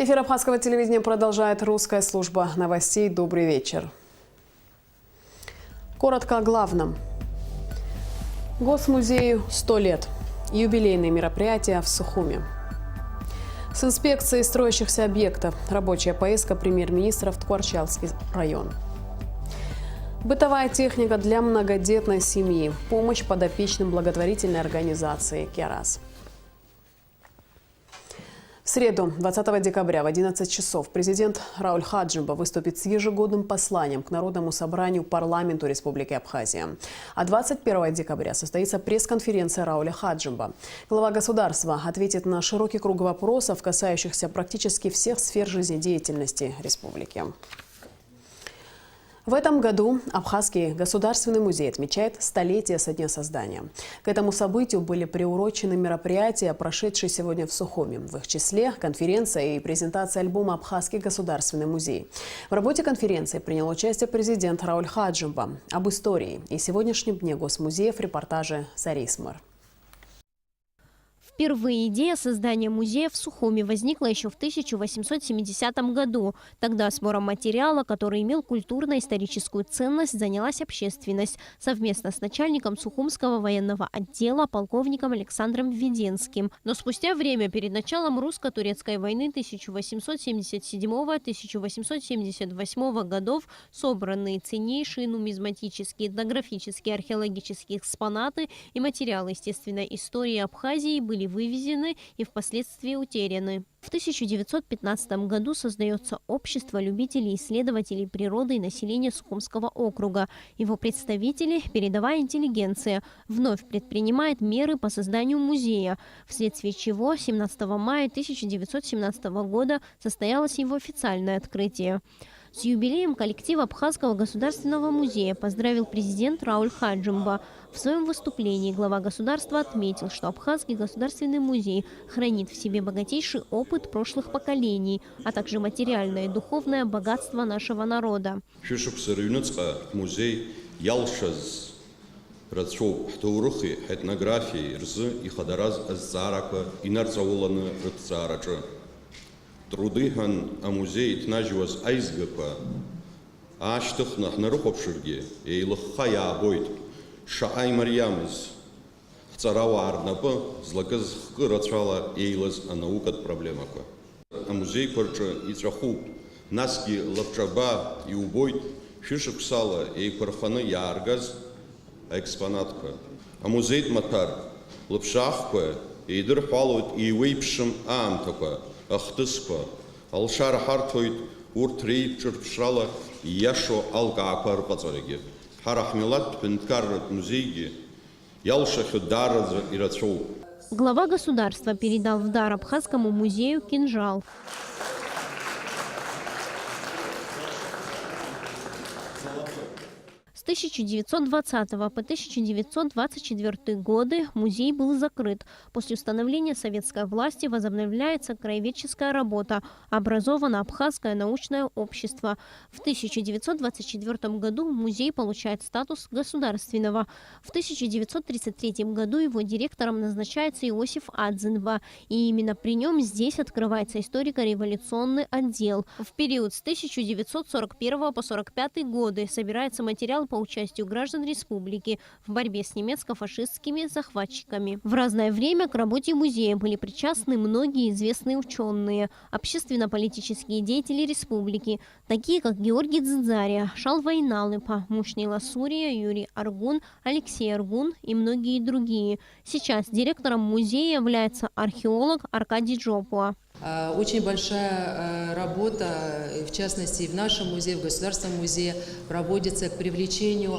Эфир Абхазского телевидения продолжает русская служба новостей. Добрый вечер. Коротко о главном. Госмузею 100 лет. Юбилейные мероприятия в Сухуми. С инспекцией строящихся объектов. Рабочая поездка премьер-министра в Ткварчалский район. Бытовая техника для многодетной семьи. Помощь подопечным благотворительной организации «Керас». В среду, 20 декабря в 11 часов президент Рауль Хаджимба выступит с ежегодным посланием к Народному собранию парламенту Республики Абхазия. А 21 декабря состоится пресс-конференция Рауля Хаджимба. Глава государства ответит на широкий круг вопросов, касающихся практически всех сфер жизнедеятельности республики. В этом году Абхазский государственный музей отмечает столетие со дня создания. К этому событию были приурочены мероприятия, прошедшие сегодня в Сухуми. В их числе конференция и презентация альбома «Абхазский государственный музей». В работе конференции принял участие президент Рауль Хаджимба. Об истории и сегодняшнем дне Госмузея в репортаже Сарисмар. Впервые идея создания музея в Сухуми возникла еще в 1870 году. Тогда сбором материала, который имел культурно-историческую ценность, занялась общественность совместно с начальником Сухумского военного отдела полковником Александром Введенским. Но спустя время, перед началом русско-турецкой войны 1877-1878 годов, собранные ценнейшие нумизматические, этнографические, археологические экспонаты и материалы естественной истории Абхазии были вывезены и впоследствии утеряны. В 1915 году создается Общество любителей и исследователей природы и населения Сухумского округа. Его представители, передовая интеллигенция, вновь предпринимает меры по созданию музея, вследствие чего 17 мая 1917 года состоялось его официальное открытие. С юбилеем коллектив Абхазского государственного музея поздравил президент Рауль Хаджимба. В своем выступлении глава государства отметил, что Абхазский государственный музей хранит в себе богатейший опыт прошлых поколений, а также материальное и духовное богатство нашего народа. Музей ялшаз рацоп хтурухи этнографии рзы и хадараз аззарака инарцауланы рцараджа. Трудыхан а музей тнаживаз айзгапа, аштыхнах нарухопширге, эйлыххая абойт, шаай марьямыз, хцараварнапа, злакыз хкырацвала эйлаз анаукат проблемака. А музей корча ицраху, наски лапчаба и убойт, шишепсала эйкварханы яргаз, экспонатка. А музей матар, лапшахпа, эйдырхвалут и вейпшим амтака. Ахтыспа, алшар хартойт, уртрей чурпшала, яшо алгакар пацареги. Харахмилат пенткаррат музейги, ялшаху дарадза и рацоу. Глава государства передал в дар Абхазскому музею кинжал. С 1920 по 1924 годы музей был закрыт. После установления советской власти возобновляется краеведческая работа. Образовано Абхазское научное общество. В 1924 году музей получает статус государственного. В 1933 году его директором назначается Иосиф Адзинба. И именно при нем здесь открывается историко-революционный отдел. В период с 1941 по 1945 годы собирается материал по участию граждан республики в борьбе с немецко-фашистскими захватчиками. В разное время к работе музея были причастны многие известные ученые, общественно-политические деятели республики, такие как Георгий Дзидзария, Шалва Иналыпа, Мушни Ласурия, Юрий Аргун, Алексей Аргун и многие другие. Сейчас директором музея является археолог Аркадий Джопуа. Очень большая работа, в частности, в нашем музее, в Государственном музее, проводится к привлечению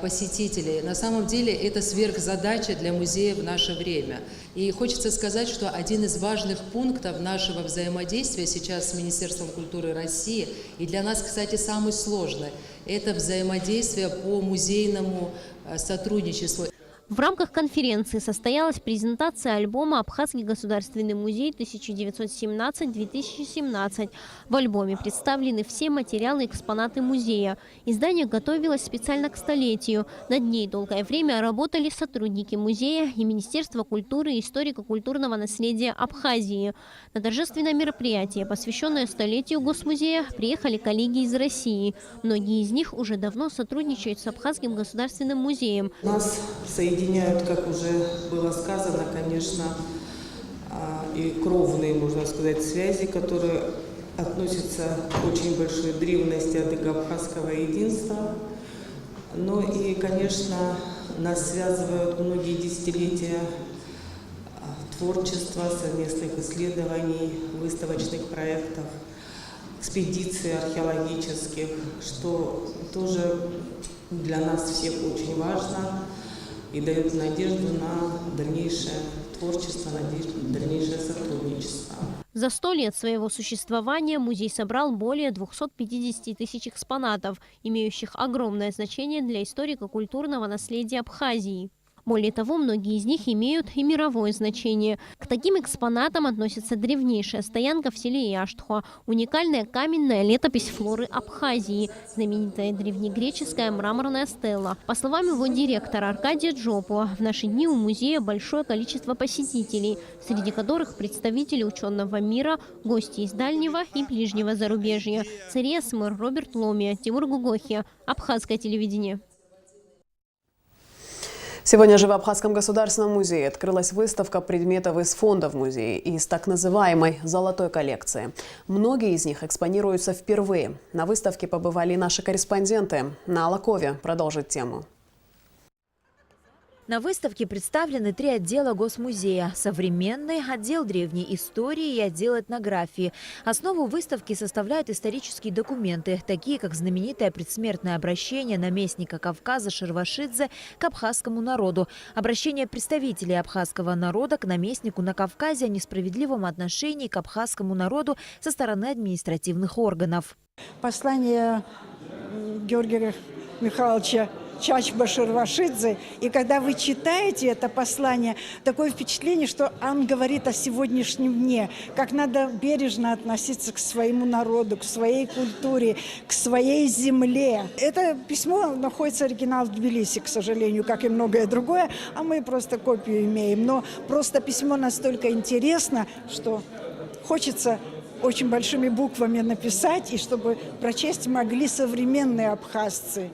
посетителей. На самом деле это сверхзадача для музея в наше время. И хочется сказать, что один из важных пунктов нашего взаимодействия сейчас с Министерством культуры России, и для нас, кстати, самый сложный, это взаимодействие по музейному сотрудничеству. В рамках конференции состоялась презентация альбома «Абхазский государственный музей 1917-2017». В альбоме представлены все материалы и экспонаты музея. Издание готовилось специально к столетию. Над ней долгое время работали сотрудники музея и Министерства культуры и историко-культурного наследия Абхазии. На торжественное мероприятие, посвященное столетию Госмузея, приехали коллеги из России. Многие из них уже давно сотрудничают с Абхазским государственным музеем. Нас соединяют, как уже было сказано, конечно, и кровные, можно сказать, связи, которые относятся к очень большой древности адыго-абхазского единства. Но и, конечно, нас связывают многие десятилетия творчества, совместных исследований, выставочных проектов, экспедиций археологических, что тоже для нас всех очень важно и дает надежду на дальнейшее творчество, на дальнейшее сотрудничество. За 100 лет своего существования музей собрал более 250 тысяч экспонатов, имеющих огромное значение для историко-культурного наследия Абхазии. Более того, многие из них имеют и мировое значение. К таким экспонатам относится древнейшая стоянка в селе Яштхуа, уникальная каменная летопись флоры Абхазии, знаменитая древнегреческая мраморная стела. По словам его директора Аркадия Джопуа, в наши дни у музея большое количество посетителей, среди которых представители ученого мира, гости из дальнего и ближнего зарубежья. Царь Эсмыр, Роберт Ломи, Тимур Гугохи. Абхазское телевидение. Сегодня же в Абхазском государственном музее открылась выставка предметов из фондов музея из так называемой «золотой коллекции». Многие из них экспонируются впервые. На выставке побывали и наши корреспонденты. На Алакове продолжит тему. На выставке представлены 3 отдела Госмузея – современный, отдел древней истории и отдел этнографии. Основу выставки составляют исторические документы, такие как знаменитое предсмертное обращение наместника Кавказа Шервашидзе к абхазскому народу, обращение представителей абхазского народа к наместнику на Кавказе о несправедливом отношении к абхазскому народу со стороны административных органов. Послание Георгия Михайловича Чачба Шервашидзе. И когда вы читаете это послание, такое впечатление, что он говорит о сегодняшнем дне, как надо бережно относиться к своему народу, к своей культуре, к своей земле. Это письмо находится оригинал в Тбилиси, к сожалению, как и многое другое, а мы просто копию имеем. Но просто письмо настолько интересно, что хочется очень большими буквами написать, и чтобы прочесть могли современные абхазцы,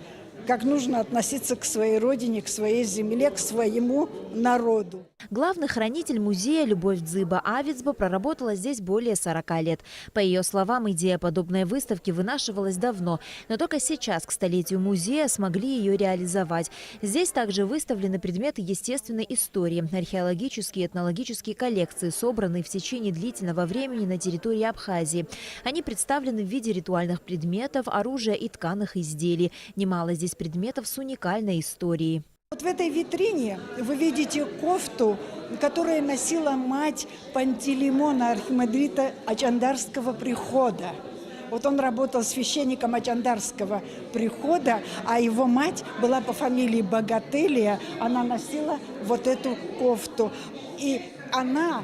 как нужно относиться к своей родине, к своей земле, к своему народу. Главный хранитель музея Любовь Дзыба Авицба проработала здесь более 40 лет. По ее словам, идея подобной выставки вынашивалась давно, но только сейчас, к столетию музея, смогли ее реализовать. Здесь также выставлены предметы естественной истории, археологические и этнологические коллекции, собранные в течение длительного времени на территории Абхазии. Они представлены в виде ритуальных предметов, оружия и тканых изделий. Немало здесь предметов с уникальной историей. Вот в этой витрине вы видите кофту, которую носила мать Пантелеймона, архимандрита Ачандарского прихода. Вот он работал священником Ачандарского прихода, а его мать была по фамилии Богателия. Она носила вот эту кофту. И она,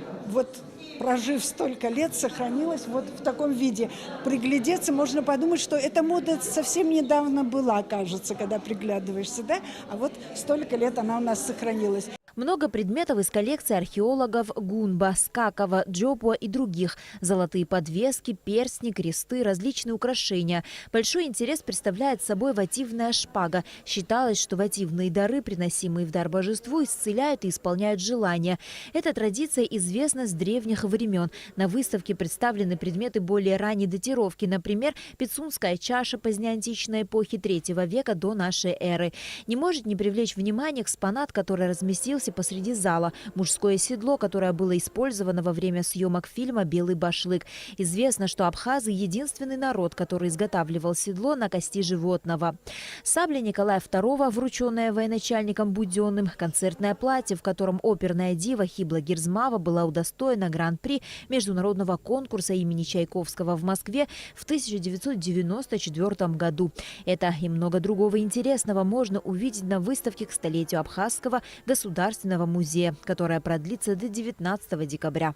прожив столько лет, сохранилась вот в таком виде. Приглядеться, можно подумать, что эта мода совсем недавно была, кажется, когда приглядываешься, да? А вот столько лет она у нас сохранилась. Много предметов из коллекции археологов Гунба, Скакова, Джопуа и других. Золотые подвески, перстни, кресты, различные украшения. Большой интерес представляет собой вативная шпага. Считалось, что вативные дары, приносимые в дар божеству, исцеляют и исполняют желания. Эта традиция известна с древних времен. На выставке представлены предметы более ранней датировки. Например, пицунская чаша позднеантичной эпохи III века до нашей эры. Не может не привлечь внимание экспонат, который разместился и посреди зала. Мужское седло, которое было использовано во время съемок фильма «Белый башлык». Известно, что абхазы – единственный народ, который изготавливал седло на кости животного. Сабля Николая II, врученная военачальником Буденным, концертное платье, в котором оперная дива Хибла Гирзмава была удостоена гран-при международного конкурса имени Чайковского в Москве в 1994 году. Это и много другого интересного можно увидеть на выставке к столетию Абхазского государственного музея, которая продлится до 19 декабря.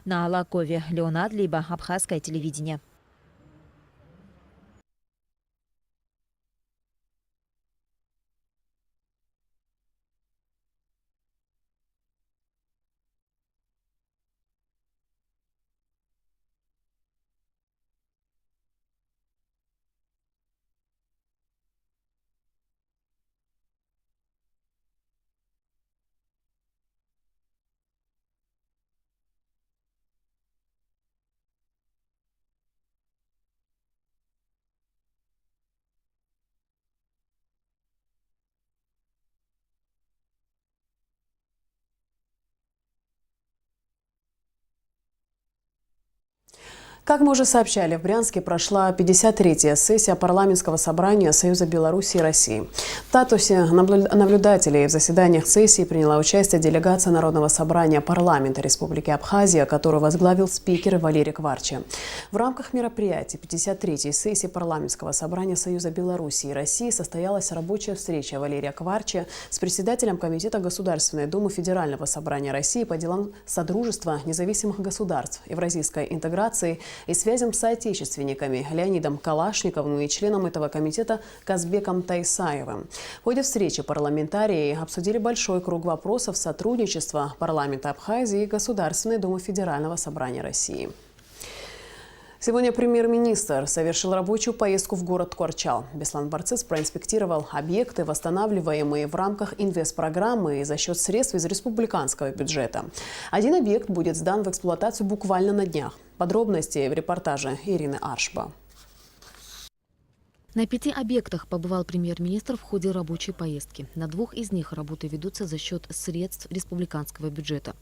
На Алакове Леонид Либа, Абхазское телевидение. Как мы уже сообщали, в Брянске прошла 53-я сессия парламентского собрания Союза Беларуси и России. В статусе наблюдателей в заседаниях сессии приняла участие делегация Народного собрания парламента Республики Абхазия, которую возглавил спикер Валерий Кварча. В рамках мероприятий 53-й сессии парламентского собрания Союза Беларуси и России состоялась рабочая встреча Валерия Кварча с председателем Комитета Государственной Думы Федерального собрания России по делам Содружества независимых государств, евразийской интеграции и связям с соотечественниками Леонидом Калашниковым и членом этого комитета Казбеком Тайсаевым. В ходе встречи парламентарии обсудили большой круг вопросов сотрудничества парламента Абхазии и Государственной Думы Федерального собрания России. Сегодня премьер-министр совершил рабочую поездку в город Ткорчал. Беслан Барцыц проинспектировал объекты, восстанавливаемые в рамках инвестпрограммы и за счет средств из республиканского бюджета. Один объект будет сдан в эксплуатацию буквально на днях. Подробности в репортаже Ирины Аршба. На 5 объектах побывал премьер-министр в ходе рабочей поездки. На 2 из них работы ведутся за счет средств республиканского бюджета.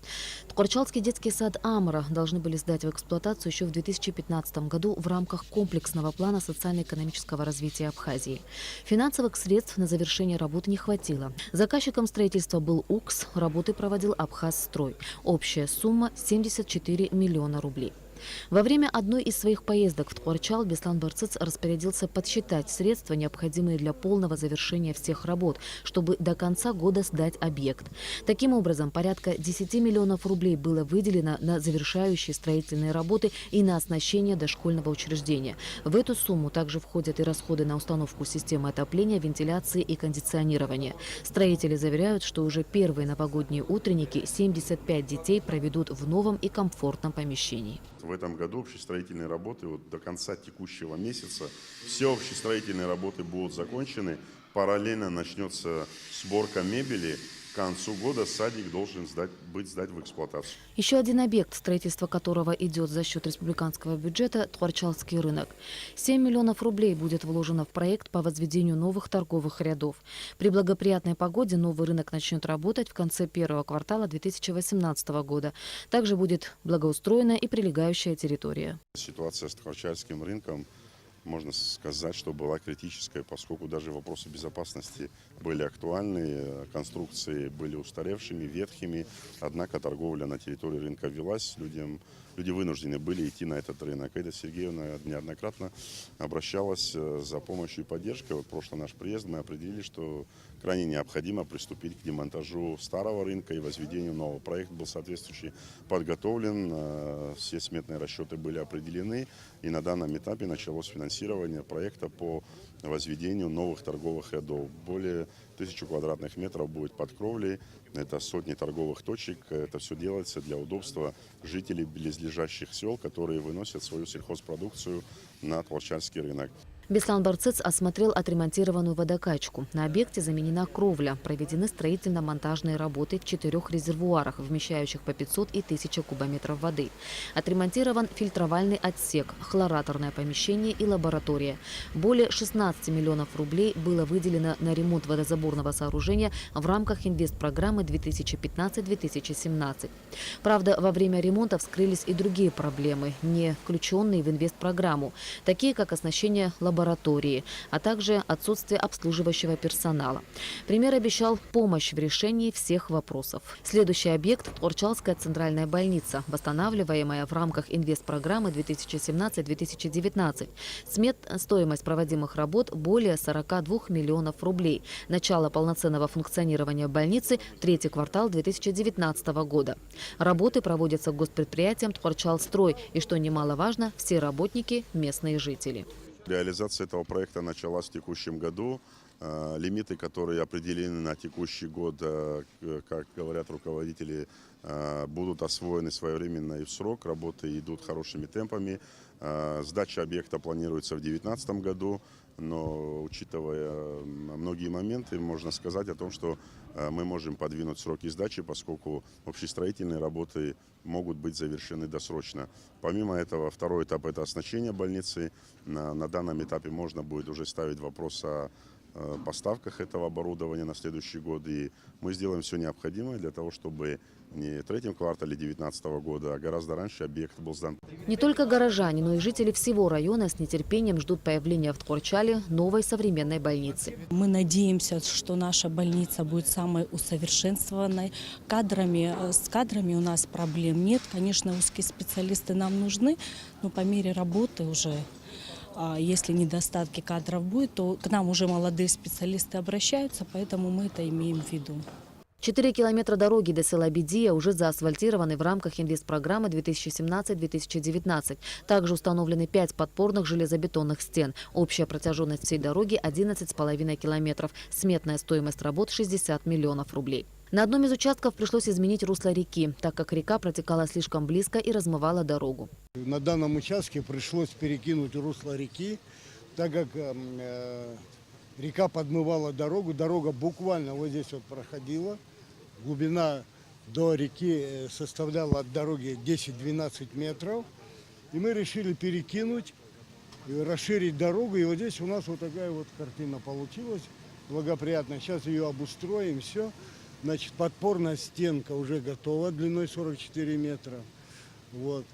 Ткорчалский детский сад «Амара» должны были сдать в эксплуатацию еще в 2015 году в рамках комплексного плана социально-экономического развития Абхазии. Финансовых средств на завершение работы не хватило. Заказчиком строительства был УКС, работы проводил Абхазстрой. Общая сумма – 74 миллиона рублей. Во время одной из своих поездок в Ткорчал Беслан Барцыц распорядился подсчитать средства, необходимые для полного завершения всех работ, чтобы до конца года сдать объект. Таким образом, порядка 10 миллионов рублей было выделено на завершающие строительные работы и на оснащение дошкольного учреждения. В эту сумму также входят и расходы на установку системы отопления, вентиляции и кондиционирования. Строители заверяют, что уже первые новогодние утренники 75 детей проведут в новом и комфортном помещении. В этом году общестроительные работы до конца текущего месяца, все общестроительные работы будут закончены. Параллельно начнется сборка мебели. К концу года садик должен быть сдать в эксплуатацию. Еще один объект, строительство которого идет за счет республиканского бюджета – Ткорчалский рынок. 7 миллионов рублей будет вложено в проект по возведению новых торговых рядов. При благоприятной погоде новый рынок начнет работать в конце первого квартала 2018 года. Также будет благоустроена и прилегающая территория. Ситуация с Ткорчальским рынком, можно сказать, что была критическая, поскольку даже вопросы безопасности были актуальны, конструкции были устаревшими, ветхими, однако торговля на территории рынка велась, люди вынуждены были идти на этот рынок. Эда Сергеевна неоднократно обращалась за помощью и поддержкой. Вот прошлый наш приезд мы определили, что крайне необходимо приступить к демонтажу старого рынка и возведению нового. Проект был соответствующий подготовлен, все сметные расчеты были определены, и на данном этапе началось финансирование проекта по возведению новых торговых рядов. Более 1000 квадратных метров будет под кровлей, это сотни торговых точек. Это все делается для удобства жителей близлежащих сел, которые выносят свою сельхозпродукцию на Ткорчальский рынок. Беслан Барцец осмотрел отремонтированную водокачку. На объекте заменена кровля. Проведены строительно-монтажные работы в 4 резервуарах, вмещающих по 500 и 1000 кубометров воды. Отремонтирован фильтровальный отсек, хлораторное помещение и лаборатория. Более 16 миллионов рублей было выделено на ремонт водозаборного сооружения в рамках инвестпрограммы 2015-2017. Правда, во время ремонта вскрылись и другие проблемы, не включенные в инвестпрограмму, такие как оснащение лаборатории, а также отсутствие обслуживающего персонала. Премьер обещал помощь в решении всех вопросов. Следующий объект – Тхорчалская центральная больница, восстанавливаемая в рамках инвестпрограммы 2017-2019. Стоимость проводимых работ более 42 миллионов рублей. Начало полноценного функционирования больницы – 3-й квартал 2019 года. Работы проводятся госпредприятием Тхорчалстрой и, что немаловажно, все работники – местные жители. Реализация этого проекта началась в текущем году. Лимиты, которые определены на текущий год, как говорят руководители, будут освоены своевременно и в срок. Работы идут хорошими темпами. Сдача объекта планируется в 2019 году, но учитывая многие моменты, можно сказать о том, что мы можем подвинуть сроки сдачи, поскольку общестроительные работы могут быть завершены досрочно. Помимо этого, второй этап – это оснащение больницы. На данном этапе можно будет уже ставить вопрос о поставках этого оборудования на следующий год. И мы сделаем все необходимое для того, чтобы не в 3-м квартале 2019 года, а гораздо раньше объект был сдан. Не только горожане, но и жители всего района с нетерпением ждут появления в Тхорчале новой современной больницы. Мы надеемся, что наша больница будет самой усовершенствованной. С кадрами у нас проблем нет. Конечно, узкие специалисты нам нужны, но по мере работы уже, если недостатки кадров будет, то к нам уже молодые специалисты обращаются, поэтому мы это имеем в виду. 4 километра дороги до села Бедия уже заасфальтированы в рамках инвестпрограммы 2017-2019. Также установлены 5 подпорных железобетонных стен. Общая протяженность всей дороги 11,5 километров. Сметная стоимость работ 60 миллионов рублей. На одном из участков пришлось изменить русло реки, так как река протекала слишком близко и размывала дорогу. На данном участке пришлось перекинуть русло реки, так как река подмывала дорогу. Дорога буквально вот здесь вот проходила. Глубина до реки составляла от дороги 10-12 метров. И мы решили перекинуть, и расширить дорогу. И вот здесь у нас вот такая вот картина получилась, благоприятная. Сейчас ее обустроим, все. Значит, подпорная стенка уже готова, длиной 44 метра. Вот.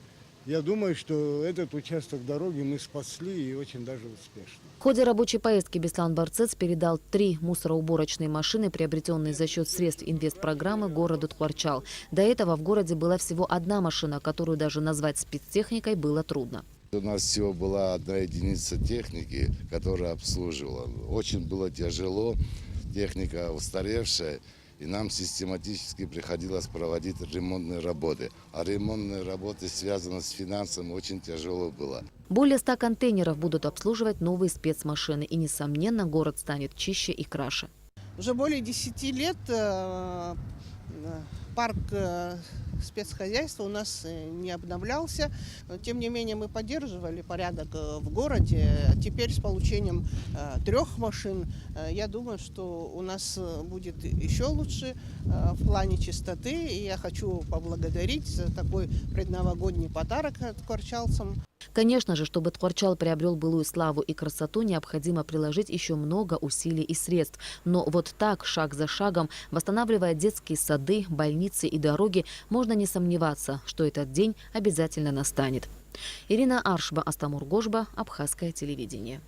Я думаю, что этот участок дороги мы спасли и очень даже успешно. В ходе рабочей поездки Беслан Барцец передал 3 мусороуборочные машины, приобретенные за счет средств инвестпрограммы городу Тхорчал. До этого в городе была всего одна машина, которую даже назвать спецтехникой было трудно. У нас всего была одна единица техники, которая обслуживала. Очень было тяжело, техника устаревшая. И нам систематически приходилось проводить ремонтные работы. А ремонтные работы, связанные с финансами, очень тяжело было. Более 100 контейнеров будут обслуживать новые спецмашины. И, несомненно, город станет чище и краше. Уже более 10 лет парк спецхозяйства у нас не обновлялся. Тем не менее, мы поддерживали порядок в городе. Теперь с получением 3 машин, я думаю, что у нас будет еще лучше в плане чистоты. И я хочу поблагодарить за такой предновогодний подарок тхорчалцам. Конечно же, чтобы Тхорчал приобрел былую славу и красоту, необходимо приложить еще много усилий и средств. Но вот так, шаг за шагом, восстанавливая детские сады, больницы и дороги, можно не сомневаться, что этот день обязательно настанет. Ирина Аршба, Астамур Гошба, Абхазское телевидение.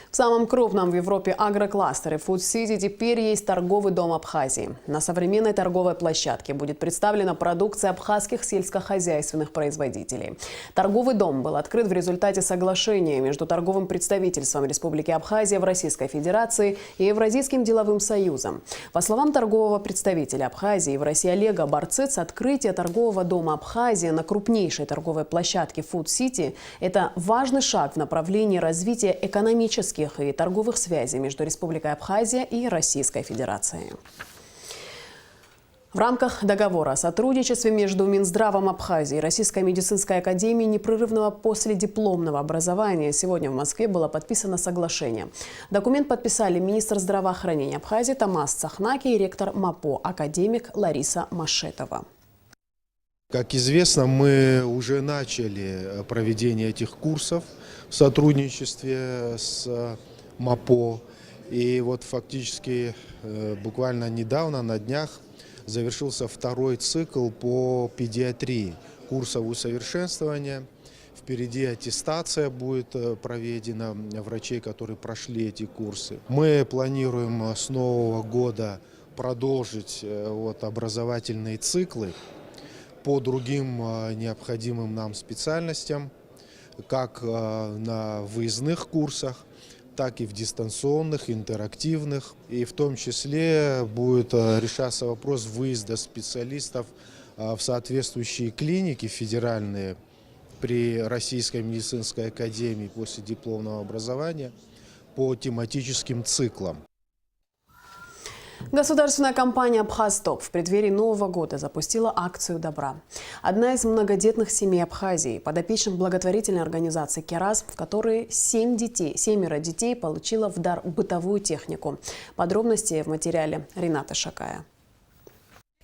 В самом крупном в Европе агрокластере Food City теперь есть торговый дом Абхазии. На современной торговой площадке будет представлена продукция абхазских сельскохозяйственных производителей. Торговый дом был открыт в результате соглашения между торговым представительством Республики Абхазия в Российской Федерации и Евразийским деловым союзом. По словам торгового представителя Абхазии в России Олега Барцец, открытие торгового дома Абхазии на крупнейшей торговой площадке Food City – это важный шаг в направлении развития экономических и торговых связей между Республикой Абхазия и Российской Федерацией. В рамках договора о сотрудничестве между Минздравом Абхазии и Российской медицинской академией непрерывного последипломного образования сегодня в Москве было подписано соглашение. Документ подписали министр здравоохранения Абхазии Тамас Цахнаки и ректор МАПО академик Лариса Машетова. Как известно, мы уже начали проведение этих курсов в сотрудничестве с МАПО. И вот фактически буквально недавно, на днях, завершился второй цикл по педиатрии, курсов усовершенствования. Впереди аттестация будет проведена врачей, которые прошли эти курсы. Мы планируем с нового года продолжить образовательные циклы по другим необходимым нам специальностям, как на выездных курсах, так и в дистанционных, интерактивных. И в том числе будет решаться вопрос выезда специалистов в соответствующие клиники федеральные при Российской медицинской академии после дипломного образования по тематическим циклам. Государственная компания «Абхазтоп» в преддверии Нового года запустила акцию добра. Одна из многодетных семей Абхазии, подопечных благотворительной организации «Кераз», в которой 7 детей получила в дар бытовую технику. Подробности в материале Ренаты Шакая.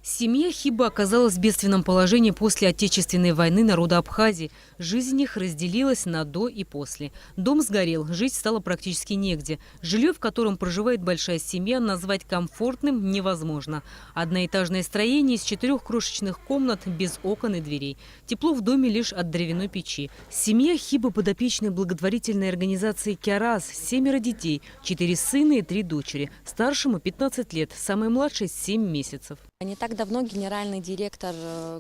Семья Хиба оказалась в бедственном положении после Отечественной войны народа Абхазии. Жизнь их разделилась на до и после. Дом сгорел, жить стало практически негде. Жилье, в котором проживает большая семья, назвать комфортным невозможно. Одноэтажное строение из 4 крошечных комнат без окон и дверей. Тепло в доме лишь от дровяной печи. Семья Хиба подопечной благотворительной организации «Кераз». 7 детей, 4 сына и 3 дочери. Старшему 15 лет, самой младшей 7 месяцев. Не так давно генеральный директор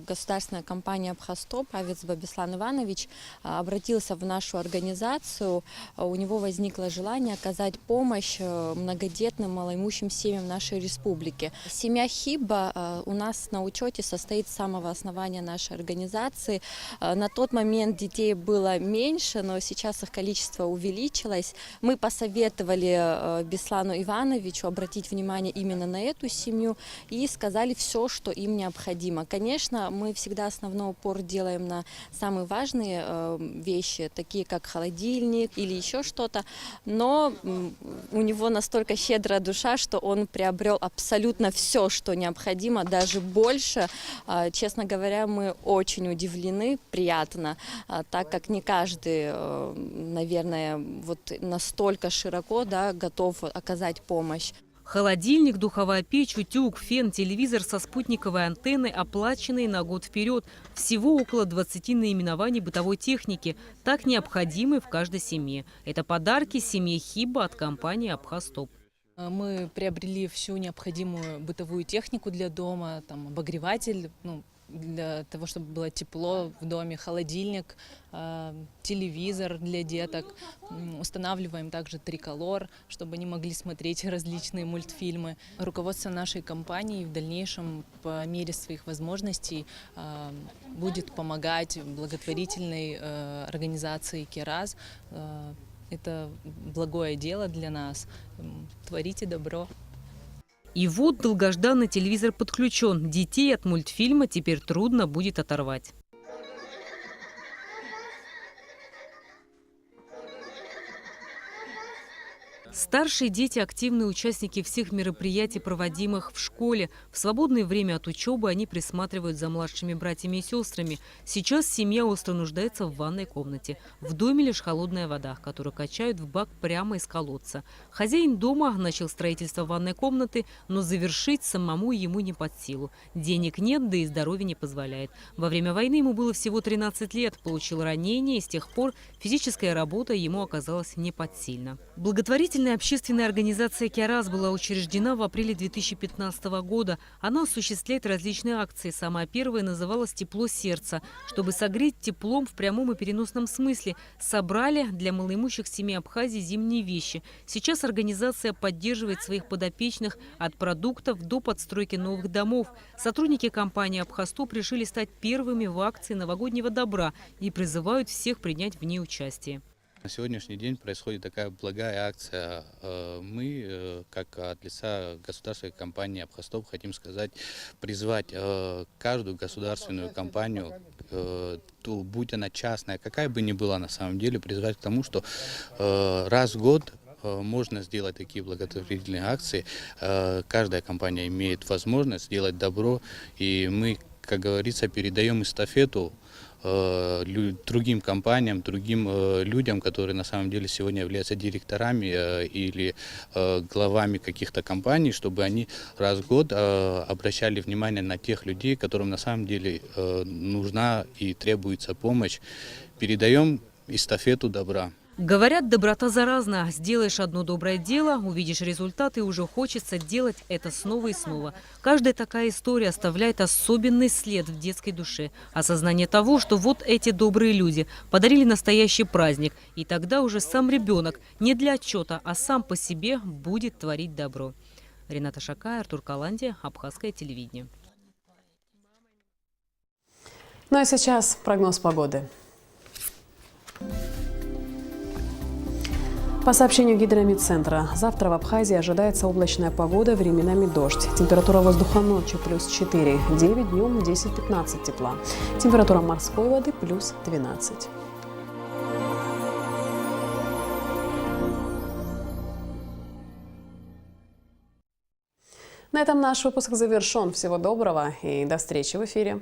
государственной компании «Абхазтоп» Авицба Беслан Иванович обратился в нашу организацию. У него возникло желание оказать помощь многодетным малоимущим семьям нашей республики. Семья Хиба у нас на учете состоит с самого основания нашей организации. На тот момент детей было меньше, но сейчас их количество увеличилось. Мы посоветовали Беслану Ивановичу обратить внимание именно на эту семью и сказали все, что им необходимо. Конечно, мы всегда основной упор делаем на самые важные вещи, такие как холодильник или еще что-то, но у него настолько щедрая душа, что он приобрел абсолютно все, что необходимо, даже больше. Честно говоря, мы очень удивлены, приятно, так как не каждый, наверное, вот настолько широко, да, готов оказать помощь. Холодильник, духовая печь, утюг, фен, телевизор со спутниковой антенной, оплаченные на год вперед. Всего около 20 наименований бытовой техники, так необходимой в каждой семье. Это подарки семье Хиба от компании «Абхазтоп». Мы приобрели всю необходимую бытовую технику для дома, там обогреватель, для того, чтобы было тепло в доме, холодильник, телевизор для деток. Устанавливаем также триколор, чтобы они могли смотреть различные мультфильмы. Руководство нашей компании в дальнейшем по мере своих возможностей будет помогать благотворительной организации «Кераз». Это благое дело для нас. Творите добро. И вот долгожданный телевизор подключен. Детей от мультфильма теперь трудно будет оторвать. Старшие дети – активные участники всех мероприятий, проводимых в школе. В свободное время от учебы они присматривают за младшими братьями и сестрами. Сейчас семья остро нуждается в ванной комнате. В доме лишь холодная вода, которую качают в бак прямо из колодца. Хозяин дома начал строительство ванной комнаты, но завершить самому ему не под силу. Денег нет, да и здоровье не позволяет. Во время войны ему было всего 13 лет, получил ранение, и с тех пор физическая работа ему оказалась непосильна. Благотворительная общественная организация «Кераз» была учреждена в апреле 2015 года. Она осуществляет различные акции. Самая первая называлась «Тепло сердца». Чтобы согреть теплом в прямом и переносном смысле, собрали для малоимущих семей Абхазии зимние вещи. Сейчас организация поддерживает своих подопечных от продуктов до подстройки новых домов. Сотрудники компании «Абхазтоп» решили стать первыми в акции новогоднего добра и призывают всех принять в ней участие. На сегодняшний день происходит такая благая акция. Мы, как от лица государственной компании «Абхастоп», хотим сказать, призвать каждую государственную компанию, будь она частная, какая бы ни была на самом деле, призвать к тому, что раз в год можно сделать такие благотворительные акции. Каждая компания имеет возможность сделать добро, и мы, как говорится, передаем эстафету другим компаниям, другим людям, которые на самом деле сегодня являются директорами или главами каких-то компаний, чтобы они раз в год обращали внимание на тех людей, которым на самом деле нужна и требуется помощь. Передаем эстафету добра. Говорят, доброта заразна. Сделаешь одно доброе дело, увидишь результат, и уже хочется делать это снова и снова. Каждая такая история оставляет особенный след в детской душе. Осознание того, что вот эти добрые люди подарили настоящий праздник. И тогда уже сам ребенок не для отчета, а сам по себе будет творить добро. Рената Шакай, Артур Каланди, Абхазское телевидение. Ну а сейчас прогноз погоды. По сообщению Гидромедцентра, завтра в Абхазии ожидается облачная погода, временами дождь. Температура воздуха ночью +4, 9 днем 10-15 тепла. Температура морской воды +12. На этом наш выпуск завершен. Всего доброго и до встречи в эфире.